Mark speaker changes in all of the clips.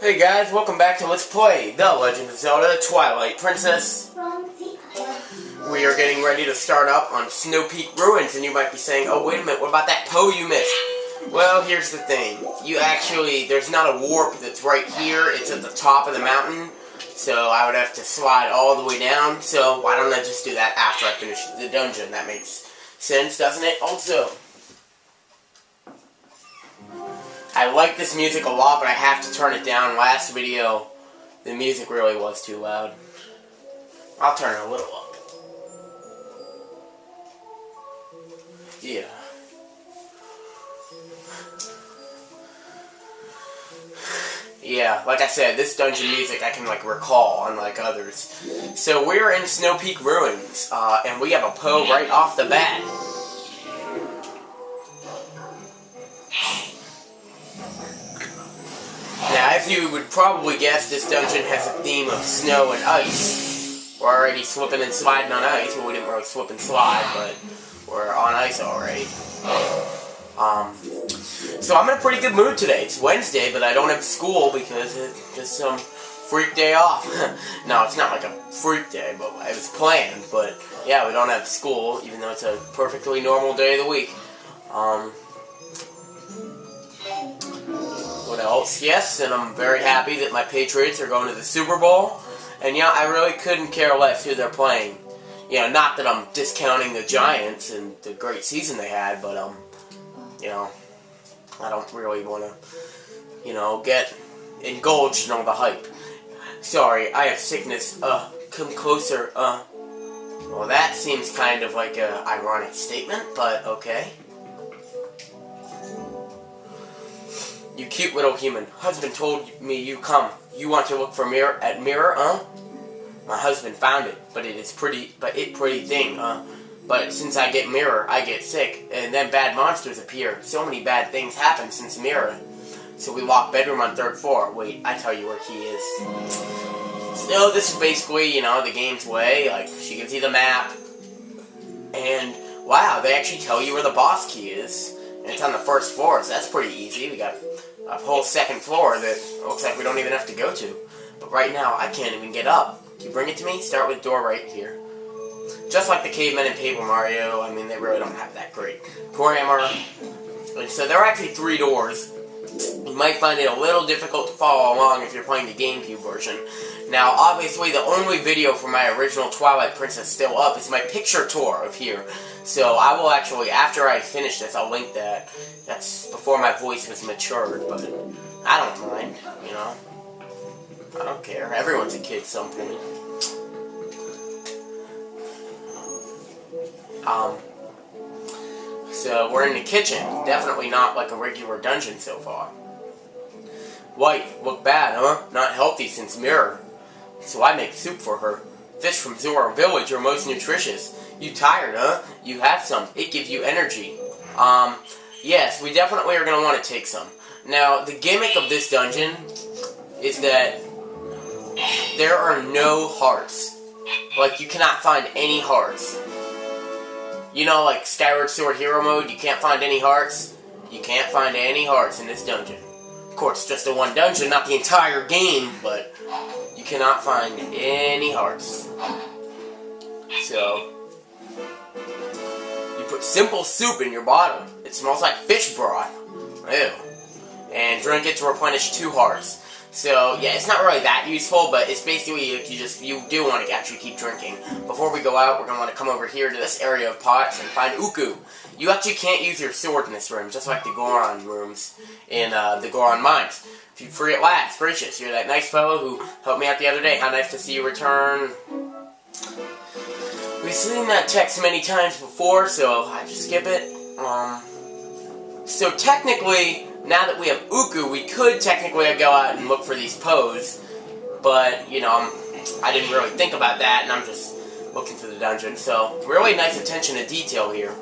Speaker 1: Hey guys, welcome back to Let's Play The Legend of Zelda Twilight Princess. We are getting ready to start up on Snowpeak Ruins, and you might be saying, oh wait a minute, what about that Poe you missed? Well, here's the thing. There's not a warp that's right here, it's at the top of the mountain, so I would have to slide all the way down, so why don't I just do that after I finish the dungeon? That makes sense, doesn't it? Also, I like this music a lot, but I have to turn it down. Last video, the music really was too loud. I'll turn it a little up. Yeah. Yeah, like I said, this dungeon music I can, recall, unlike others. So we're in Snowpeak Ruins, and we have a Poe right off the bat. Now, as you would probably guess, this dungeon has a theme of snow and ice. We're already slipping and sliding on ice. Well, we didn't really slip and slide, but we're on ice already. So I'm in a pretty good mood today. It's Wednesday, but I don't have school because it's just some freak day off. No, it's not like a freak day, but it was planned. But yeah, we don't have school, even though it's a perfectly normal day of the week. What else? Yes, and I'm very happy that my Patriots are going to the Super Bowl. And yeah, I really couldn't care less who they're playing. You know, not that I'm discounting the Giants and the great season they had, but you know, I don't really want to, get indulged in all the hype. Sorry, I have sickness. Come closer. Well, that seems kind of like an ironic statement, but okay. You cute little human. Husband told me you come. You want to look for mirror? My husband found it, but it's pretty thing, But since I get mirror, I get sick, and then bad monsters appear. So many bad things happen since mirror. So we lock bedroom on 3rd floor. Wait, I tell you where he is. So this is basically, the game's way. Like, she gives you the map. And, wow, they actually tell you where the boss key is. And it's on the 1st floor, so that's pretty easy. We got a whole 2nd floor that looks like we don't even have to go to. But right now, I can't even get up. Can you bring it to me? Start with door right here. Just like the cavemen in Paper Mario, I mean, they really don't have that great grammar. And so there are actually 3 doors. You might find it a little difficult to follow along if you're playing the GameCube version. Now, obviously, the only video for my original Twilight Princess still up is my picture tour of here. So I will actually, after I finish this, I'll link that. That's before my voice was matured, but I don't mind, I don't care. Everyone's a kid at some point. So we're in the kitchen. Definitely not like a regular dungeon so far. Wife, look bad, huh? Not healthy since mirror. So I make soup for her. Fish from Zora Village are most nutritious. You tired, huh? You have some. It gives you energy. Yes, we definitely are going to want to take some. Now, the gimmick of this dungeon is that there are no hearts. Like, you cannot find any hearts. Like Skyward Sword Hero Mode, you can't find any hearts. You can't find any hearts in this dungeon. Of course, just the one dungeon, not the entire game, but you cannot find any hearts. So, you put simple soup in your bottle. It smells like fish broth. Ew. And drink it to replenish 2 hearts. So, yeah, it's not really that useful, but it's basically you do want to actually keep drinking. Before we go out, we're going to want to come over here to this area of pots and find Uku. You actually can't use your sword in this room, just like the Goron rooms in the Goron mines. If you free at last, gracious, you're that nice fellow who helped me out the other day. How nice to see you return. We've seen that text many times before, so I just skip it. So technically, now that we have Uku, we could technically go out and look for these Poes, but, I didn't really think about that, and I'm just looking for the dungeon, so really nice attention to detail here.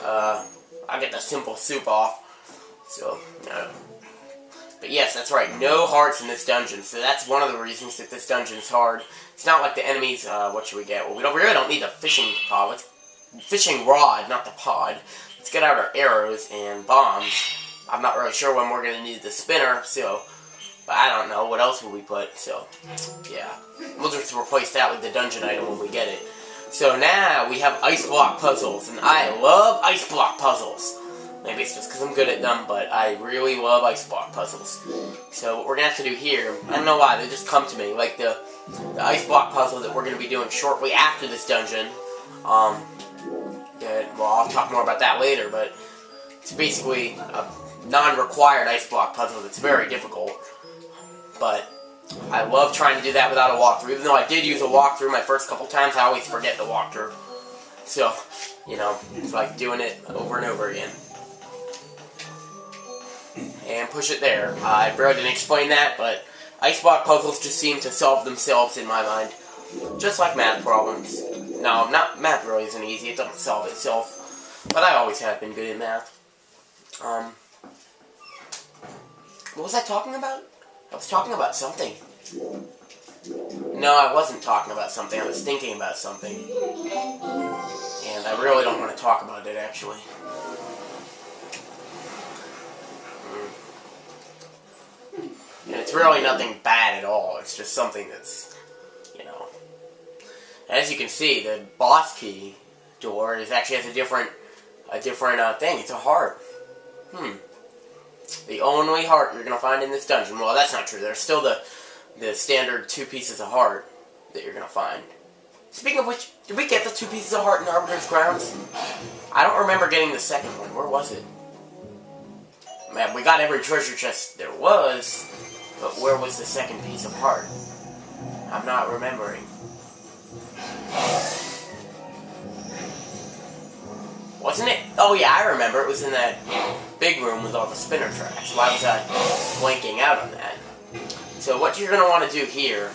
Speaker 1: I'll get the simple soup off, so, But yes, that's right, no hearts in this dungeon, so that's one of the reasons that this dungeon is hard. It's not like the enemies, what should we get? Well, we really don't need the fishing pod. Fishing rod, not the pod. Let's get out our arrows and bombs. I'm not really sure when we're going to need the spinner, so... But I don't know, what else will we put, so... Yeah. We'll just replace that with the dungeon item when we get it. So now, we have ice block puzzles, and I love ice block puzzles. Maybe it's just because I'm good at them, but I really love ice block puzzles. So what we're going to have to do here, I don't know why, they just come to me, like the ice block puzzle that we're going to be doing shortly after this dungeon. Well, I'll talk more about that later, but it's basically a non-required ice block puzzle that's very difficult. But I love trying to do that without a walkthrough. Even though I did use a walkthrough my first couple times, I always forget the walkthrough. So, you know, it's like doing it over and over again. And push it there. I really didn't explain that, but ice block puzzles just seem to solve themselves in my mind. Just like math problems. No, math really isn't easy. It doesn't solve itself. But I always have been good at math. What was I talking about? I was talking about something. No, I wasn't talking about something. I was thinking about something. And I really don't want to talk about it, actually. And it's really nothing bad at all. It's just something that's, you know... As you can see, the boss key door actually has a different thing. It's a heart. The only heart you're going to find in this dungeon. Well, that's not true. There's still the standard 2 pieces of heart that you're going to find. Speaking of which, did we get the 2 pieces of heart in Arbiter's Grounds? I don't remember getting the second one. Where was it? Man, we got every treasure chest there was, but where was the second piece of heart? I'm not remembering. Wasn't it? Oh yeah, I remember. It was in that big room with all the spinner tracks. Why was I blanking out on that? So what you're going to want to do here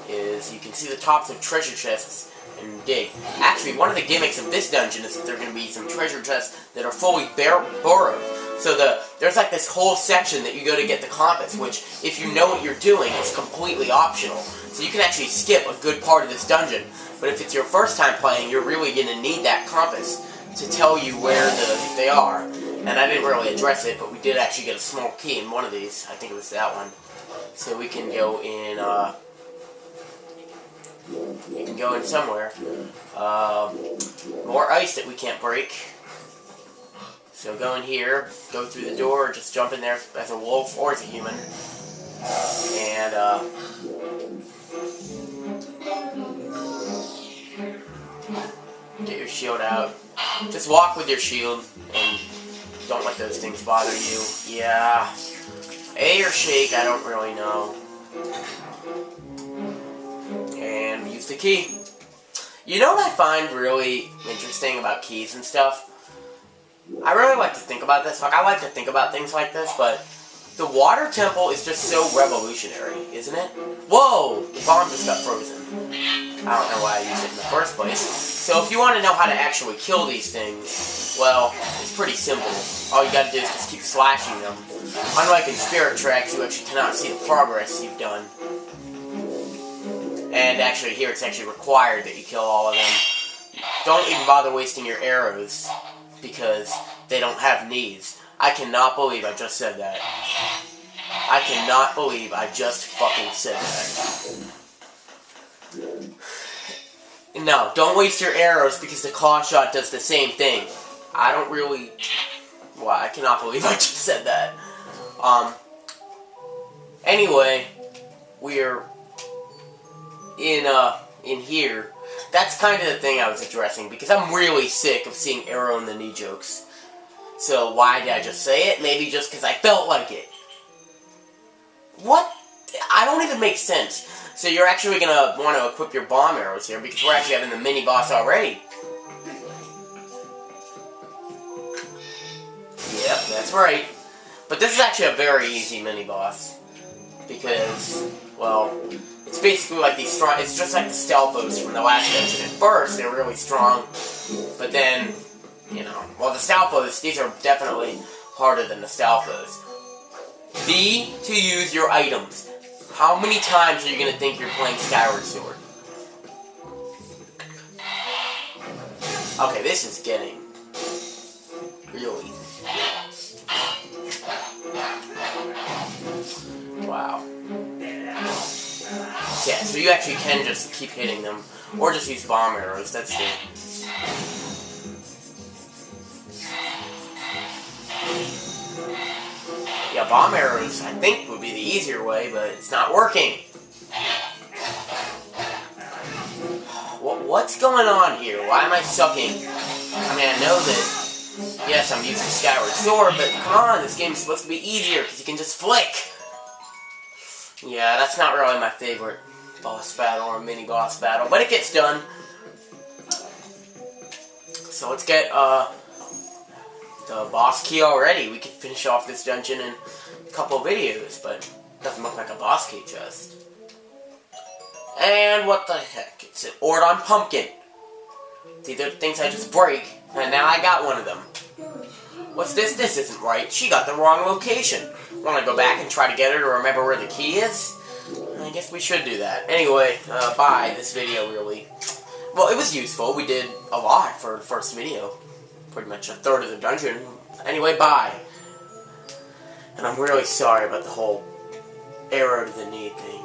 Speaker 1: is you can see the tops of treasure chests and dig. Actually, one of the gimmicks of this dungeon is that there are going to be some treasure chests that are fully burrowed. So there's like this whole section that you go to get the compass, which, if you know what you're doing, is completely optional. So you can actually skip a good part of this dungeon. But if it's your first time playing, you're really going to need that compass to tell you where they are. And I didn't really address it, but we did actually get a small key in one of these. I think it was that one. So we can go in, you can go in somewhere. More ice that we can't break. So go in here, go through the door, or just jump in there as a wolf or as a human. And, get your shield out. Just walk with your shield, and don't let those things bother you. Yeah. A or shake, I don't really know. And use the key. You know what I find really interesting about keys and stuff? I really like to think about this. Like, I like to think about things like this, but the water temple is just so revolutionary, isn't it? Whoa! The bomb just got frozen. I don't know why I used it in the first place. So if you want to know how to actually kill these things, well, it's pretty simple. All you gotta do is just keep slashing them. Unlike in Spirit Tracks, you actually cannot see the progress you've done. And actually here it's actually required that you kill all of them. Don't even bother wasting your arrows, because they don't have knees. I cannot believe I just said that. I cannot believe I just fucking said that. No, don't waste your arrows because the claw shot does the same thing. I don't really... Wow, I cannot believe I just said that. Anyway, we're in here. That's kind of the thing I was addressing, because I'm really sick of seeing arrow in the knee jokes. So why did I just say it? Maybe just because I felt like it. What? I don't even make sense. So you're actually going to want to equip your bomb arrows here, because we're actually having the mini-boss already. Yep, that's right. But this is actually a very easy mini-boss. Because, well, it's basically like these strong... It's just like the Stalfos from the last dungeon. At first, they're really strong. But then, you know... Well, the Stalfos, these are definitely harder than the Stalfos. B, to use your items. How many times are you going to think you're playing Skyward Sword? Okay, this is getting really... Wow. Yeah, so you actually can just keep hitting them, or just use bomb arrows. That's the... Yeah, bomb arrows, I think, would be the easier way, but it's not working. What's going on here? Why am I sucking? I mean, I know that, yes, I'm using Skyward Sword, but come on, this game's supposed to be easier, because you can just flick. Yeah, that's not really my favorite boss battle or mini-boss battle, but it gets done. So let's get, the boss key already. We could finish off this dungeon in a couple of videos, but it doesn't look like a boss key chest. And what the heck? It's an Ordon Pumpkin. See, there are things I just break, and now I got one of them. What's this? This isn't right. She got the wrong location. Want to go back and try to get her to remember where the key is? I guess we should do that. Anyway, bye. This video really... Well, it was useful. We did a lot for the first video. Pretty much a third of the dungeon. Anyway, bye. And I'm really sorry about the whole arrow to the knee thing.